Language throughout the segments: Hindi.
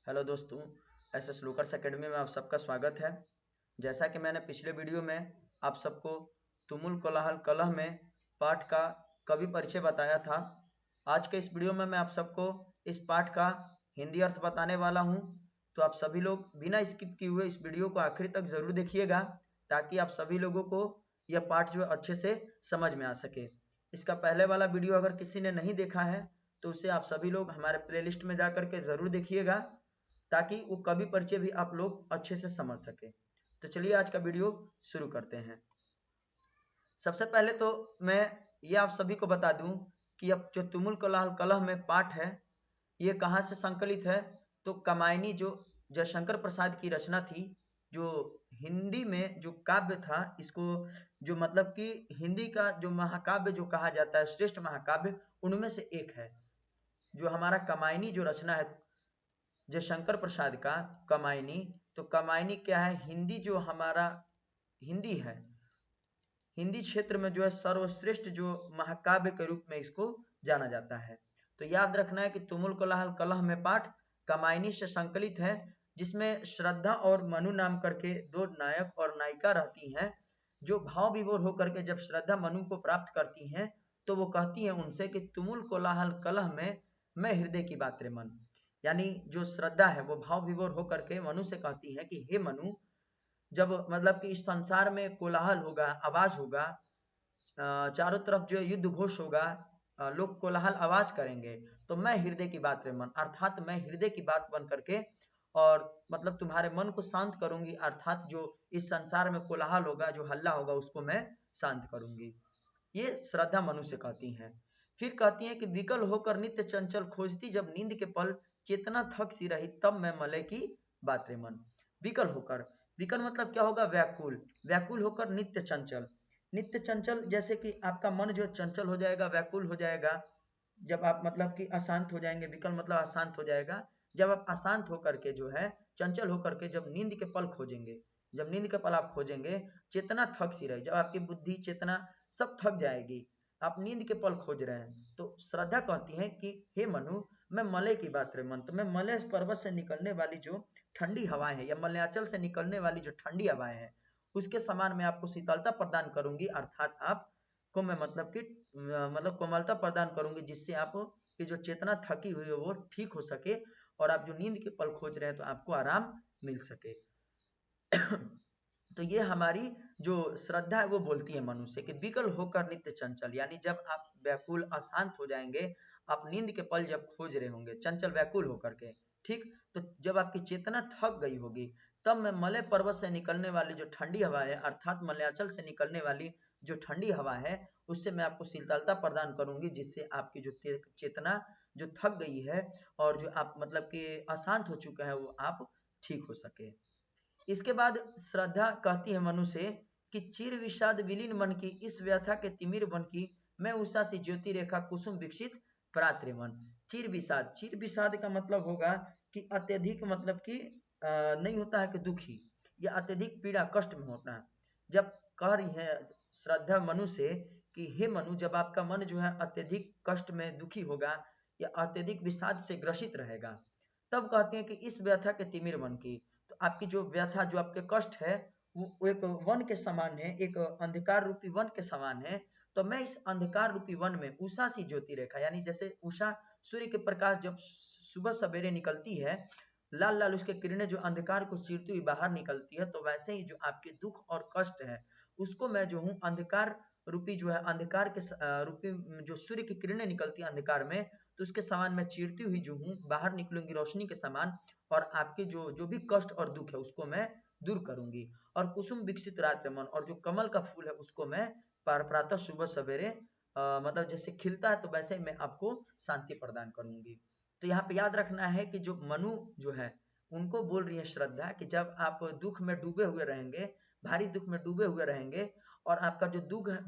हेलो दोस्तों, एसएस लूकर्स एकेडमी में आप सबका स्वागत है। जैसा कि मैंने पिछले वीडियो में आप सबको तुमुल कोलाहल कलह में पाठ का कवि परिचय बताया था। आज के इस वीडियो में मैं आप सबको इस पाठ का हिंदी अर्थ बताने वाला हूं, तो आप सभी लोग बिना स्किप किए हुए इस वीडियो को आखिर तक ज़रूर देखिएगा, ताकि आप सभी लोगों को यह पाठ जो है अच्छे से समझ में आ सके। इसका पहले वाला वीडियो अगर किसी ने नहीं देखा है तो उसे आप सभी लोग हमारे प्लेलिस्ट में जा करके ज़रूर देखिएगा, ताकि वो कवि परिचय भी आप लोग अच्छे से समझ सके। तो चलिए आज का वीडियो शुरू करते हैं। सबसे पहले तो मैं ये आप सभी को बता दूं कि अब जो तुमुल कोलाहल कलह में पाठ है, ये कहाँ से संकलित है। तो कामायनी जो जयशंकर प्रसाद की रचना थी, जो हिंदी में जो काव्य था, इसको जो मतलब कि हिंदी का जो महाकाव्य जो कहा जाता है, श्रेष्ठ महाकाव्य उनमें से एक है। जो हमारा कामायनी जो रचना है जयशंकर प्रसाद का कामायनी, तो कामायनी क्या है, हिंदी जो हमारा हिंदी है, हिंदी क्षेत्र में जो है सर्वश्रेष्ठ जो महाकाव्य के रूप में इसको जाना जाता है। तो याद रखना है कि तुमुल कोलाहल कलह में पाठ कामायनी से संकलित है, जिसमें श्रद्धा और मनु नाम करके दो नायक और नायिका रहती हैं, जो भाव विभोर होकर के जब श्रद्धा मनु को प्राप्त करती हैं तो वो कहती हैं उनसे कि तुमुल कोलाहल कलह में मैं हृदय की बात रे मन। यानी जो श्रद्धा है वो भाव विभोर होकर के मनु से कहती है कि हे मनु, जब मतलब कि इस संसार में कोलाहल होगा, आवाज होगा, चारों तरफ जो युद्ध घोष होगा, लोग कोलाहल आवाज करेंगे, तो मैं हृदय की बात रे मन, अर्थात मैं हृदय की बात बन करके और मतलब तुम्हारे मन को शांत करूंगी, अर्थात जो इस संसार में कोलाहल होगा, जो हल्ला होगा, उसको मैं शांत करूंगी। ये श्रद्धा मनु से कहती हैं। फिर कहती हैं कि विकल होकर नित्य चंचल खोजती जब नींद के पल, चेतना थक सी रही तब मैं मले की बात रे मन। विकल होकर, विकल मतलब क्या होगा, व्याकुल, व्याकुल होकर नित्य चंचल, नित्य चंचल जैसे कि आपका मन जो चंचल हो जाएगा, व्याकुल हो जाएगा, जब आप मतलब कि अशांत हो जाएंगे, विकल मतलब अशांत हो जाएगा, जब आप अशांत होकर के जो है चंचल होकर के जब नींद के पल खोजेंगे, जब नींद के पल आप खोजेंगे, चेतना थक सी रही, जब आपकी बुद्धि चेतना सब थक जाएगी, आप नींद के पल खोज रहे हैं, तो श्रद्धा कहती है कि हे मनु, मैं मलय की बात रे मन, तो मैं मलय पर्वत से निकलने वाली जो ठंडी हवाएं हैं, या मलयाचल से निकलने वाली जो ठंडी हवाएं हैं, उसके समान मैं आपको शीतलता प्रदान करूंगी, अर्थात आपको मैं मतलब कि मतलब कोमलता प्रदान करूंगी, जिससे आप की जो चेतना थकी हुई है वो ठीक हो सके, और आप जो नींद के पल खोज रहे हैं तो आपको आराम मिल सके। तो ये हमारी जो श्रद्धा है वो बोलती है मनु से कि विकल होकर नित्य चंचल, यानी जब आप व्याकुल अशांत हो जाएंगे, आप नींद के पल जब खोज रहे होंगे चंचल व्याकुल होकर के, ठीक, तो जब आपकी चेतना थक गई होगी, तब मैं मलय पर्वत से निकलने वाली जो ठंडी हवा है, अर्थात मलयाचल से निकलने वाली जो ठंडी हवा है, उससे मैं आपको शीतलता प्रदान करूंगी, जिससे आपकी जो चेतना जो थक गई है और जो आप मतलब कि अशांत हो चुके हैं वो आप ठीक हो सके। इसके बाद श्रद्धा कहती है मनु से कि चिर विषाद विलीन मन की इस व्यथा के तिमिर बन की, मैं उषा सी ज्योति रेखा कुसुम विकसित प्रात्र मन। चिर विषाद, चिर विषाद का मतलब होगा कि अत्यधिक, मतलब कि नहीं होता है कि दुखी या अत्यधिक पीड़ा कष्ट में होता है। जब कह रही है श्रद्धा मनु से कि हे मनु, जब आपका मन जो है अत्यधिक कष्ट में दुखी होगा या अत्यधिक विषाद से ग्रसित रहेगा, तब कहते हैं कि इस व्यथा के तिमिर मन की, तो आपकी जो व्यथा, जो आपके कष्ट है, वो एक वन के समान है, एक अंधकार रूपी वन के समान है। तो मैं इस अंधकार रूपी वन में उषा सी ज्योति रेखा, यानी जैसे उषा सूर्य के प्रकाश जब सुबह सवेरे निकलती है, लाल लाल उसके किरणें जो अंधकार को चीरती हुई बाहर निकलती है, तो वैसे ही जो आपके दुख और कष्ट है उसको मैं जो हूँ अंधकार रूपी जो है, अंधकार के रूपी जो सूर्य की किरणें निकलती है अंधकार में, तो उसके समान मैं चीरती हुई जो हूँ बाहर निकलूंगी रोशनी के समान, और आपके जो जो भी कष्ट और दुख है उसको मैं दूर करूंगी। और कुसुम विकसित रात्र मन, और जो कमल का फूल है उसको मैं प्रातः सुबह सवेरे मतलब जैसे खिलता है, तो वैसे मैं आपको शांति प्रदान करूंगी। तो यहाँ पे याद रखना है कि जो मनु जो है उनको बोल रही है श्रद्धा कि जब आप दुख में डूबे हुए रहेंगे, भारी दुख में डूबे हुए रहेंगे, और आपका जो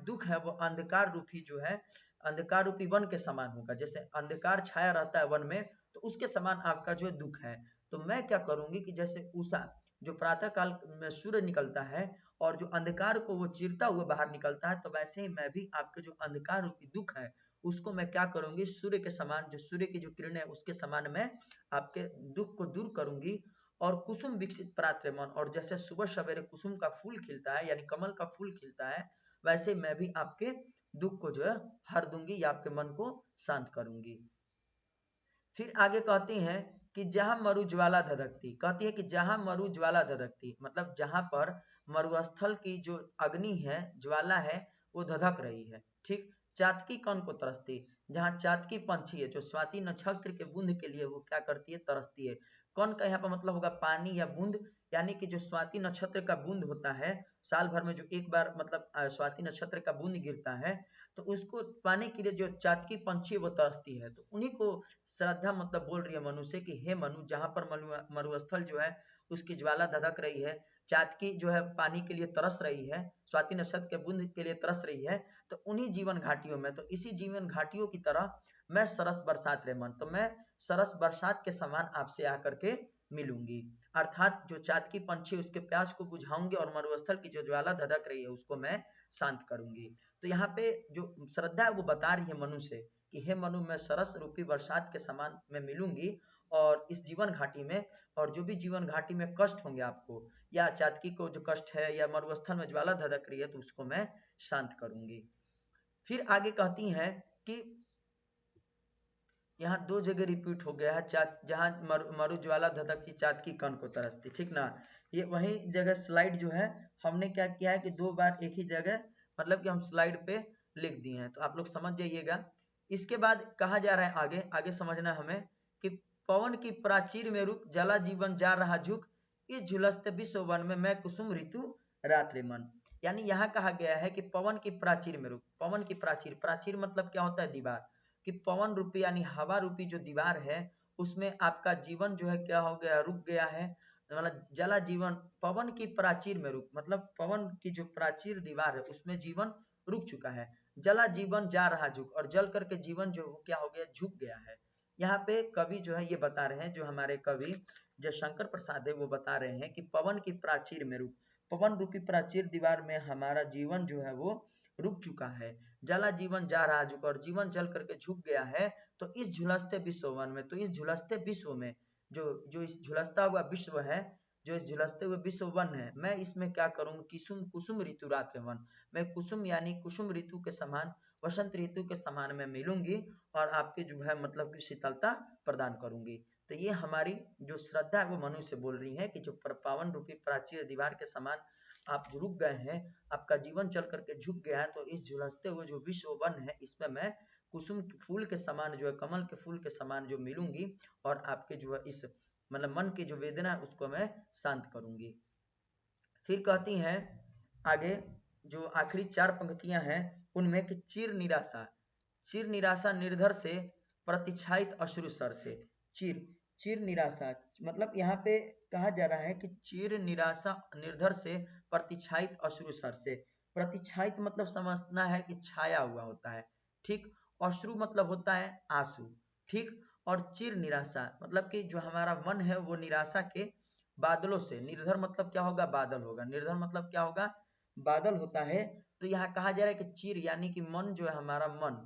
दुख है वो अंधकार रूपी जो है, अंधकार रूपी वन के समान होगा, जैसे अंधकार छाया रहता है वन में, तो उसके समान आपका जो दुख है। तो मैं क्या करूंगी कि जैसे उषा जो प्रातः काल में सूर्य निकलता है और जो अंधकार को वो चीरता हुआ बाहर निकलता है, तो वैसे ही मैं भी आपके जो अंधकार रूपी दुख है उसको मैं क्या करूंगी, सूर्य के समान, जो सूर्य की जो किरण है उसके समान मैं आपके दुख को दूर करूंगी। और कुसुम विकसित प्रात्र मन, और जैसे सुबह सवेरे कुसुम का फूल खिलता है यानी कमल का फूल खिलता है, वैसे मैं भी आपके दुख को जो है हर दूंगी या आपके मन को शांत करूंगी। फिर आगे कहती हैं कि जहां मरु ज्वाला धधकती, कहती है कि जहां मरु ज्वाला धधकती, मतलब जहां पर मरुस्थल की जो अग्नि है, ज्वाला है, वो धधक रही है। ठीक, चातकी कौन को तरसती, जहां चातकी पंछी है जो स्वाति नक्षत्र के बूंद के लिए वो क्या करती है, तरसती है। कौन का यहाँ पर मतलब होगा, पानी या बूंद, यानी कि जो स्वाति नक्षत्र का बूंद होता है, साल भर में जो एक बार मतलब स्वाति नक्षत्र का बूंद गिरता है, तो उसको पाने के लिए जो चातकी पंछी है वो तरसती है। तो उन्हीं को श्रद्धा मतलब बोल रही है मनु से कि हे मनु, जहां पर मरुस्थल जो है उसकी ज्वाला धधक रही है, चातकी जो है पानी के लिए तरस रही है, स्वाति नक्षत्र के बूंद के लिए तरस रही है, तो उन्हीं जीवन घाटियों में, तो इसी जीवन घाटियों की तरह मैं सरस बरसात रे मन, तो मैं सरस बरसात के समान आपसे आकर के मिलूंगी। अर्थात जो चातकी पंछी उसके प्यास को बुझाऊंगी और मरुस्थल की जो ज्वाला धधक रही है उसको मैं शांत करूंगी। तो यहाँ पे जो श्रद्धा है वो बता रही है मनु से कि हे मनु, मैं सरस रूपी बरसात के समान मैं मिलूंगी और इस जीवन घाटी में, और जो भी जीवन घाटी में कष्ट होंगे आपको, या चातकी को जो कष्ट है या मरुस्थल में ज्वाला धधक रही है, तो उसको मैं शांत करूंगी। फिर आगे कहती हैं कि यहाँ दो जगह रिपीट हो गया है, जहाँ मरु ज्वाला धधकती चातकी कण को तरसती, ठीक ना। ये वही जगह स्लाइड जो है हमने क्या किया है कि दो बार एक ही जगह मतलब कि हम स्लाइड पे लिख दिए हैं, तो आप लोग समझ जाइएगा। इसके बाद कहा जा रहा है आगे, आगे समझना हमें कि पवन की प्राचीर में रुक, जला जीवन जा रहा झुक, इस झुलसते विश्व वन में मैं कुसुम ऋतु रात्रि मन। यानी यहाँ कहा गया है कि पवन की प्राचीर में रुक, पवन की प्राचीर, प्राचीर मतलब क्या होता है, दीवार, कि पवन रूपी यानी हवा रूपी जो दीवार है उसमें आपका जीवन जो है क्या हो गया, रुक गया है। मतलब जला जीवन, पवन की प्राचीर में रुक, मतलब पवन की जो प्राचीर दीवार है उसमें जीवन रुक चुका है। जला जीवन जा रहा झुक, और जल करके जीवन जो क्या हो गया, झुक गया है। यहाँ पे कवि जो है ये बता रहे हैं, जो हमारे कवि जो शंकर प्रसाद है वो बता रहे हैं कि पवन की प्राचीर में रुक, पवन रूपी प्राचीर दीवार में हमारा जीवन जो है वो रुक चुका है। जला जीवन जा रहा झुक, और जीवन जल करके झुक गया है। तो इस झुलसते विश्ववन में, तो इस झुलसते विश्व में, जो इस झुलसता हुआ विश्व है, जो इस झुलसते हुए विश्व वन है, मैं इसमें क्या करूंगी, कुसुम कुसुम ऋतु रात्रि वन, मैं कुसुम यानी कुसुम ऋतु के समान, वसंत ऋतु के समान मैं मिलूंगी और आपकी जो है मतलब की शीतलता प्रदान करूंगी। तो ये हमारी जो श्रद्धा है वो मनु से बोल रही है कि जो पावन रूपी प्राचीर दीवार के समान आप रुक गए हैं, आपका जीवन चल करके झुक गया है, तो इस झुलसते हुए जो विश्व वन है इसमें मैं कुसुम के फूल के समान जो है, कमल के फूल के समान जो मिलूंगी और आपके जो है इस मतलब मन की जो वेदना है उसको मैं शांत करूंगी। फिर कहती हैं आगे, जो आखिरी चार पंक्तियां हैं उनमें कि चिर निराशा, चिर निराशा निर्धर से प्रतिच्छायित अश्रु सर से, चिर, चिर निराशा मतलब यहाँ पे कहा जा रहा है कि चिर निराशा निर्धर से प्रतिच्छायित अश्रु सर से। प्रतिच्छायित मतलब समझना है कि छाया हुआ होता है, ठीक। अश्रु मतलब होता है आंसू, ठीक। और चिर निराशा मतलब कि जो हमारा मन है वो निराशा के बादलों से, निर्धर मतलब क्या होगा, बादल होगा, निर्धर मतलब क्या होगा, बादल होता है। तो यहाँ कहा जा रहा है कि चिर यानी कि मन जो है हमारा मन,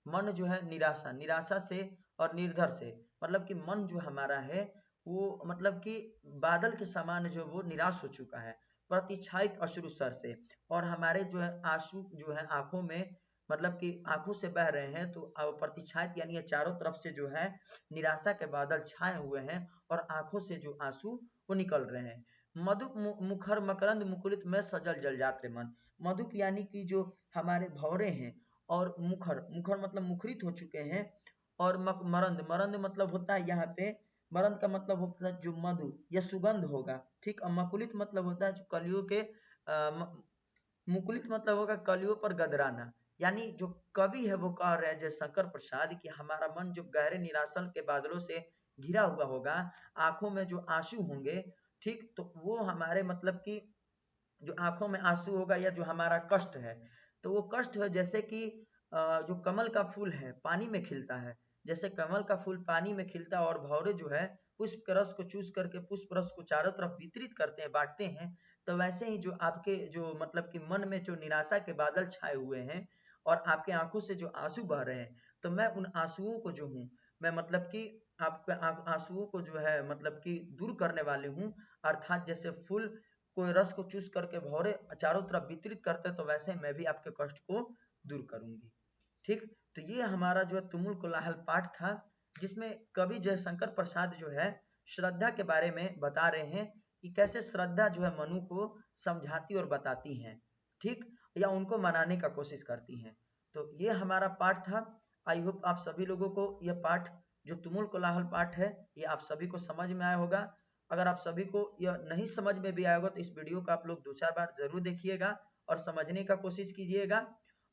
मन जो है निराशा, निराशा से, और निर्धर से मतलब कि मन जो हमारा है वो मतलब कि बादल के समान जो वो निराश हो चुका है, प्रतिच्छायित अश्रु सर से, और हमारे जो है आंसू जो है आंखों में मतलब कि आंखों से बह रहे हैं। तो प्रतिच्छायित यानी चारों तरफ से जो है निराशा के बादल छाए हुए हैं और आंखों से जो आंसू वो निकल रहे हैं। मधुप मुखर मकरंद मुकुलित में सजल जल जाते मन, मधुप यानी कि जो हमारे भौरे हैं, और मुखर, मुखर मतलब मुखरित हो चुके हैं, और मरंद, मरंद मतलब होता है यहाँ पे, मरंद का मतलब होता है जो मधु या सुगंध होगा, ठीक। और मकुलित मतलब होता है जो कलियों के मुकुलित मतलब होगा कलियों पर गदराना। यानी जो कवि है वो कह रहे हैं जय शंकर प्रसाद कि हमारा मन जो गहरे निराशन के बादलों से घिरा हुआ होगा, आंखों में जो आंसू होंगे, ठीक, तो वो हमारे मतलब कि जो आंखों में आंसू होगा या जो हमारा कष्ट है, तो वो कष्ट है जैसे कि जो कमल का फूल है पानी में खिलता है, जैसे कमल का फूल पानी में खिलता है और भौरे जो है पुष्प के रस को चूस करके पुष्प रस को चारों तरफ वितरित करते हैं, बांटते हैं। तो वैसे ही जो आपके जो मतलब कि मन में जो निराशा के बादल छाए हुए हैं और आपके आंखों से जो आंसू बह रहे हैं, तो मैं उन आंसुओं को जो हूँ, मैं मतलब कि आपके आंसुओं को जो है मतलब कि दूर करने वाली हूँ। अर्थात जैसे फूल कोई रस को चूस करके भौरे चारों तरफ वितरित करते, तो वैसे मैं भी आपके कष्ट को दूर करूंगी। ठीक, तो ये हमारा जो है तुमुल कोलाहल पाठ था, जिसमें कवि जयशंकर प्रसाद जो है श्रद्धा के बारे में बता रहे हैं कि कैसे श्रद्धा जो है मनु को समझाती और बताती हैं, ठीक, या उनको मनाने का कोशिश करती हैं। तो ये हमारा पाठ था। आई होप आप सभी लोगों को यह पाठ जो तुमुल कोलाहल पाठ है ये आप सभी को समझ में आया होगा। अगर आप सभी को यह नहीं समझ में भी आया होगा तो इस वीडियो को आप लोग 2-4 बार जरूर देखिएगा और समझने का कोशिश कीजिएगा।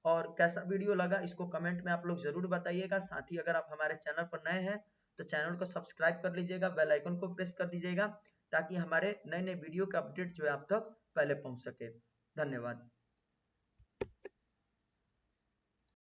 और कैसा वीडियो लगा इसको कमेंट में आप लोग जरूर बताइएगा। साथ ही अगर आप हमारे चैनल पर नए हैं तो चैनल को सब्सक्राइब कर लीजिएगा, बेल आइकन को प्रेस कर दीजिएगा, ताकि हमारे नए नए वीडियो का अपडेट जो है आप तक पहले पहुंच सके। धन्यवाद।